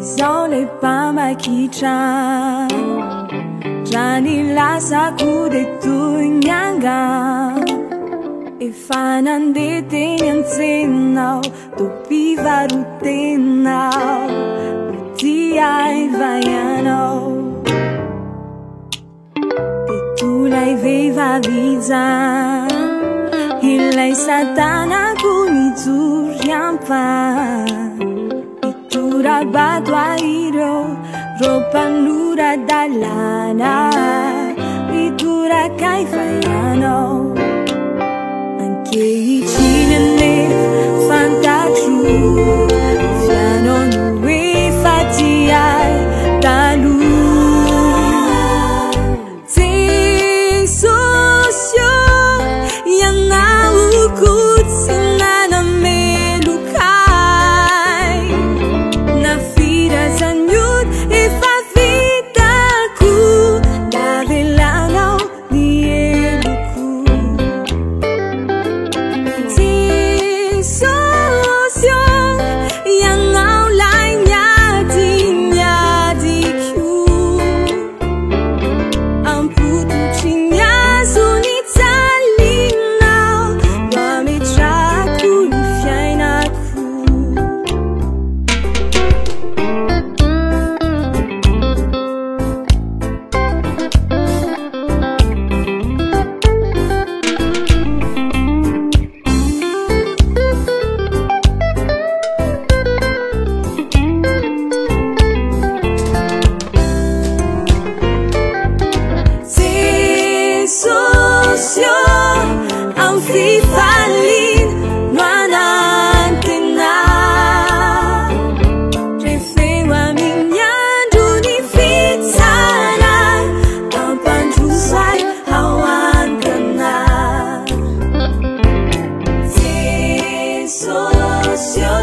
Izao le pamakitrang Rany lasako de toy nyanga Efa nandeha teny an-tsenao Topivarotenao Ty aivaianao Tetolay vehivavy zany Ilay satanako mijory ampany Iturabato ahireo Ro mpanora dalana Miturakay vaianao Ankehitriny anefa fantatro Fianao no efa ty ay taloha Jesosio ianao tsy nanamelokay Nafirazanyot efa vitako Navelanao ny eloko Jesosio ianao lay miadiko Ampototry ny azony tsalinao Mba metrako ny fiainako Jesosio ang fifalin no anantena Refewa minyandro ni fitsara Ang pandrusay hawan ka na Jesosio